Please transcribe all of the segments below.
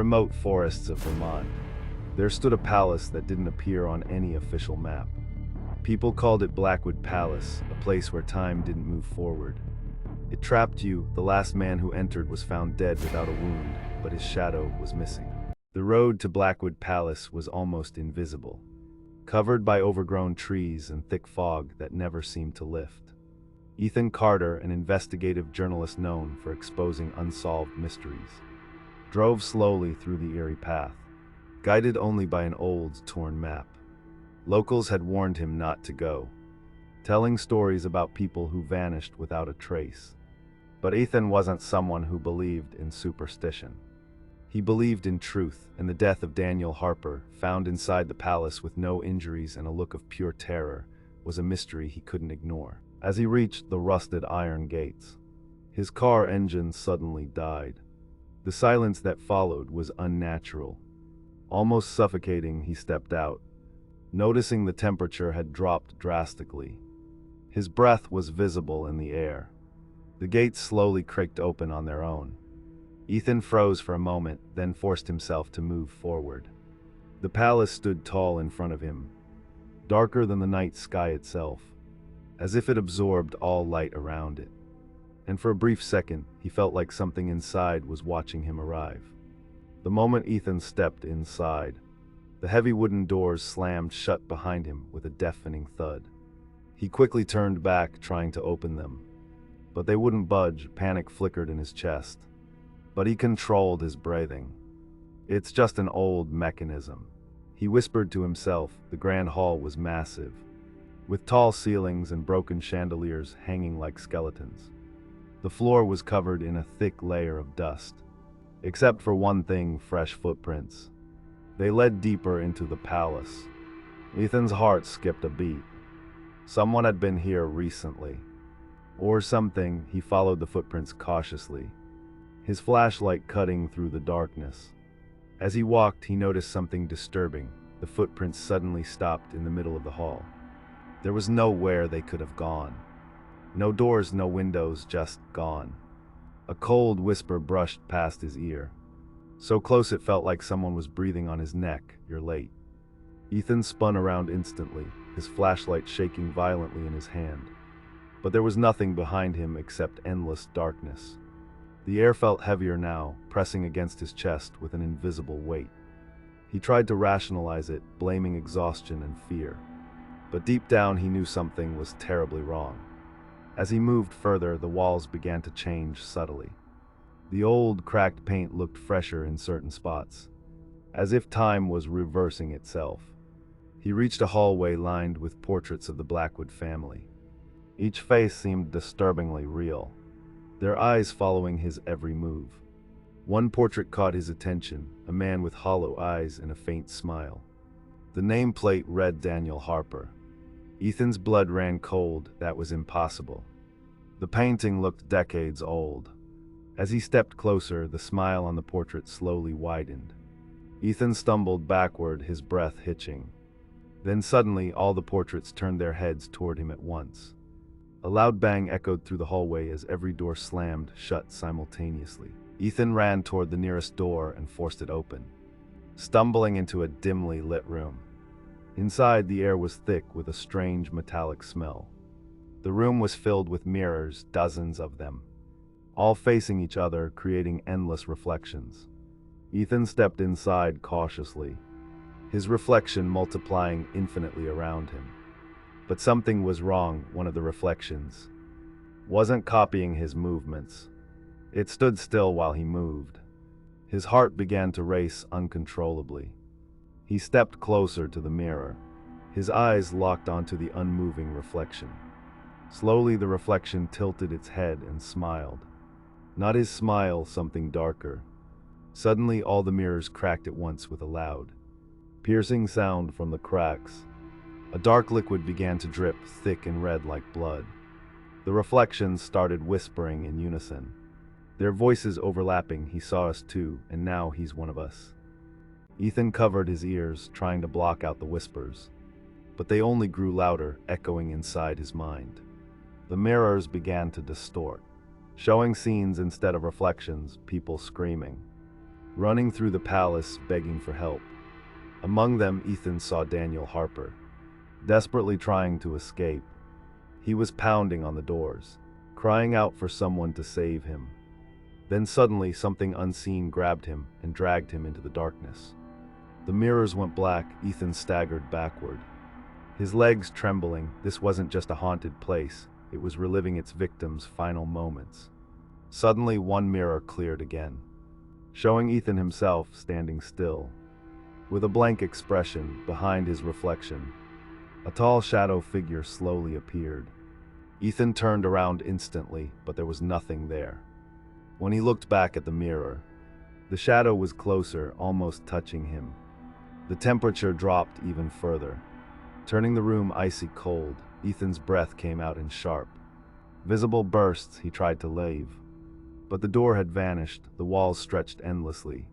remote forests of Vermont, there stood a palace that didn't appear on any official map. People called it Blackwood Palace, a place where time didn't move forward. It trapped you. The last man who entered was found dead without a wound, but his shadow was missing. The road to Blackwood Palace was almost invisible, covered by overgrown trees and thick fog that never seemed to lift. Ethan Carter, an investigative journalist known for exposing unsolved mysteries, drove slowly through the eerie path, guided only by an old, torn map. Locals had warned him not to go, telling stories about people who vanished without a trace. But Ethan wasn't someone who believed in superstition. He believed in truth, and the death of Daniel Harper, found inside the palace with no injuries and a look of pure terror, was a mystery he couldn't ignore. As he reached the rusted iron gates, his car engine suddenly died. The silence that followed was unnatural. Almost suffocating, he stepped out, noticing the temperature had dropped drastically. His breath was visible in the air. The gates slowly creaked open on their own. Ethan froze for a moment, then forced himself to move forward. The palace stood tall in front of him, darker than the night sky itself, as if it absorbed all light around it. And for a brief second, he felt like something inside was watching him arrive. The moment Ethan stepped inside, the heavy wooden doors slammed shut behind him with a deafening thud. He quickly turned back, trying to open them, but they wouldn't budge. Panic flickered in his chest, but he controlled his breathing. "It's just an old mechanism," he whispered to himself. The grand hall was massive, with tall ceilings and broken chandeliers hanging like skeletons. The floor was covered in a thick layer of dust, except for one thing: fresh footprints. They led deeper into the palace. Ethan's heart skipped a beat. Someone had been here recently. Or something. He followed the footprints cautiously, his flashlight cutting through the darkness. As he walked, he noticed something disturbing. The footprints suddenly stopped in the middle of the hall. There was nowhere they could have gone. No doors, no windows, just gone. A cold whisper brushed past his ear, so close it felt like someone was breathing on his neck. "You're late." Ethan spun around instantly, his flashlight shaking violently in his hand. But there was nothing behind him except endless darkness. The air felt heavier now, pressing against his chest with an invisible weight. He tried to rationalize it, blaming exhaustion and fear. But deep down he knew something was terribly wrong. As he moved further, the walls began to change subtly. The old, cracked paint looked fresher in certain spots, as if time was reversing itself. He reached a hallway lined with portraits of the Blackwood family. Each face seemed disturbingly real, their eyes following his every move. One portrait caught his attention, a man with hollow eyes and a faint smile. The nameplate read Daniel Harper. Ethan's blood ran cold. That was impossible. The painting looked decades old. As he stepped closer, the smile on the portrait slowly widened. Ethan stumbled backward, his breath hitching. Then suddenly, all the portraits turned their heads toward him at once. A loud bang echoed through the hallway as every door slammed shut simultaneously. Ethan ran toward the nearest door and forced it open, stumbling into a dimly lit room. Inside, the air was thick with a strange metallic smell. The room was filled with mirrors, dozens of them, all facing each other, creating endless reflections. Ethan stepped inside cautiously, his reflection multiplying infinitely around him. But something was wrong. One of the reflections wasn't copying his movements. It stood still while he moved. His heart began to race uncontrollably. He stepped closer to the mirror, his eyes locked onto the unmoving reflection. Slowly, the reflection tilted its head and smiled. Not his smile, something darker. Suddenly, all the mirrors cracked at once with a loud, piercing sound from the cracks. A dark liquid began to drip, thick and red like blood. The reflections started whispering in unison, their voices overlapping. "He saw us too, and now he's one of us." Ethan covered his ears, trying to block out the whispers, but they only grew louder, echoing inside his mind. The mirrors began to distort, showing scenes instead of reflections, people screaming, running through the palace begging for help. Among them, Ethan saw Daniel Harper, desperately trying to escape. He was pounding on the doors, crying out for someone to save him. Then suddenly something unseen grabbed him and dragged him into the darkness. The mirrors went black. Ethan staggered backward, his legs trembling. This wasn't just a haunted place, it was reliving its victims' final moments. Suddenly one mirror cleared again, showing Ethan himself standing still, with a blank expression behind his reflection. A tall shadow figure slowly appeared. Ethan turned around instantly, but there was nothing there. When he looked back at the mirror, the shadow was closer, almost touching him. The temperature dropped even further, turning the room icy cold. Ethan's breath came out in sharp, visible bursts. He tried to leave, but the door had vanished. The walls stretched endlessly,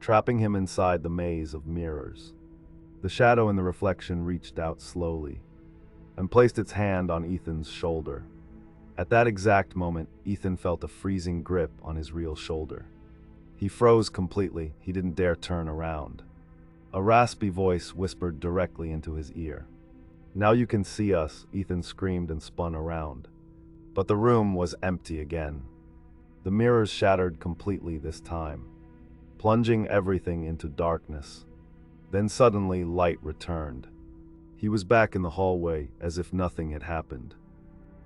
trapping him inside the maze of mirrors. The shadow in the reflection reached out slowly and placed its hand on Ethan's shoulder. At that exact moment, Ethan felt a freezing grip on his real shoulder. He froze completely. He didn't dare turn around. A raspy voice whispered directly into his ear. "Now you can see us," Ethan screamed and spun around. But the room was empty again. The mirrors shattered completely this time, plunging everything into darkness. Then suddenly light returned. He was back in the hallway as if nothing had happened.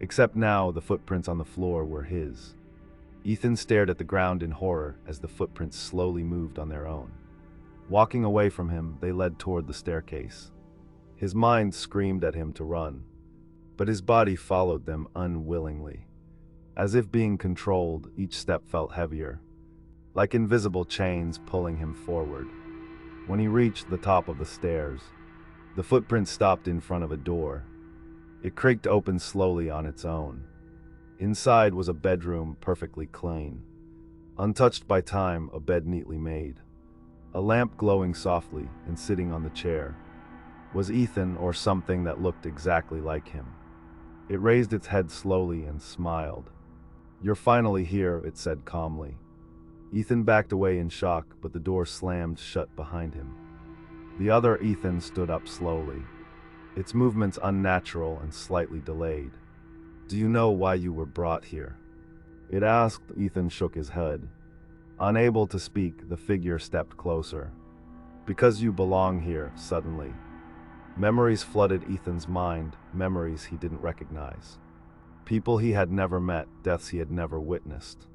Except now the footprints on the floor were his. Ethan stared at the ground in horror as the footprints slowly moved on their own. Walking away from him, they led toward the staircase. His mind screamed at him to run, but his body followed them unwillingly. As if being controlled, each step felt heavier, like invisible chains pulling him forward. When he reached the top of the stairs, the footprints stopped in front of a door. It creaked open slowly on its own. Inside was a bedroom, perfectly clean, untouched by time, a bed neatly made, a lamp glowing softly, and sitting on the chair was Ethan, or something that looked exactly like him. It raised its head slowly and smiled. "You're finally here," it said calmly. Ethan backed away in shock, but the door slammed shut behind him. The other Ethan stood up slowly, its movements unnatural and slightly delayed. "Do you know why you were brought here?" it asked. Ethan shook his head. Unable to speak, the figure stepped closer. "Because you belong here." Suddenly, memories flooded Ethan's mind, memories he didn't recognize. People he had never met, deaths he had never witnessed.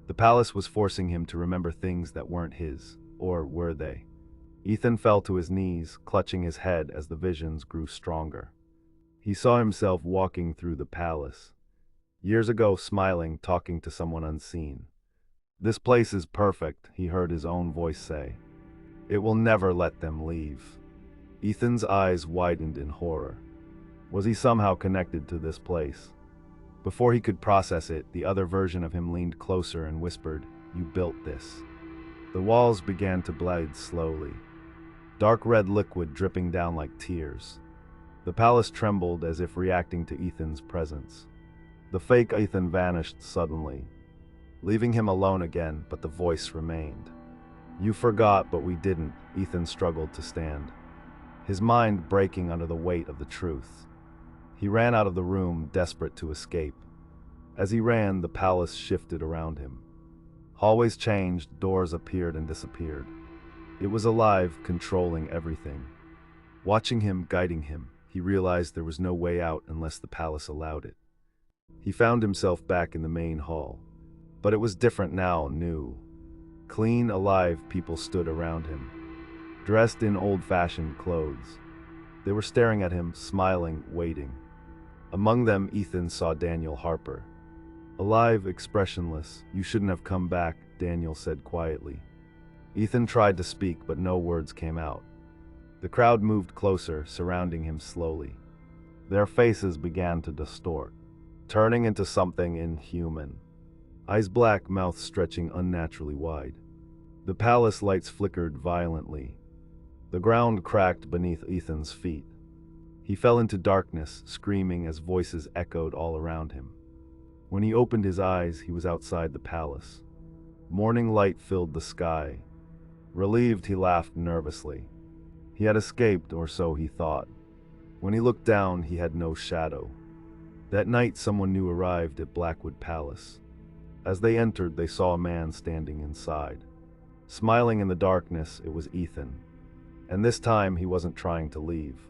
The palace was forcing him to remember things that weren't his, or were they? Ethan fell to his knees, clutching his head as the visions grew stronger. He saw himself walking through the palace, years ago, smiling, talking to someone unseen. "This place is perfect," he heard his own voice say. "It will never let them leave." Ethan's eyes widened in horror. Was he somehow connected to this place? Before he could process it, the other version of him leaned closer and whispered, "You built this." The walls began to bleed slowly, dark red liquid dripping down like tears. The palace trembled as if reacting to Ethan's presence. The fake Ethan vanished suddenly, leaving him alone again, but the voice remained. "You forgot, but we didn't." Ethan struggled to stand, his mind breaking under the weight of the truth. He ran out of the room, desperate to escape. As he ran, the palace shifted around him. Hallways changed, doors appeared and disappeared. It was alive, controlling everything. Watching him, guiding him, he realized there was no way out unless the palace allowed it. He found himself back in the main hall. But it was different now, new. Clean, alive people stood around him, dressed in old-fashioned clothes. They were staring at him, smiling, waiting. Among them, Ethan saw Daniel Harper. Alive, expressionless. "You shouldn't have come back," Daniel said quietly. Ethan tried to speak, but no words came out. The crowd moved closer, surrounding him slowly. Their faces began to distort, turning into something inhuman. Eyes black, mouth stretching unnaturally wide. The palace lights flickered violently. The ground cracked beneath Ethan's feet. He fell into darkness, screaming as voices echoed all around him. When he opened his eyes, he was outside the palace. Morning light filled the sky. Relieved, he laughed nervously. He had escaped, or so he thought. When he looked down, he had no shadow. That night, someone new arrived at Blackwood Palace. As they entered, they saw a man standing inside. Smiling in the darkness, it was Ethan. And this time, he wasn't trying to leave.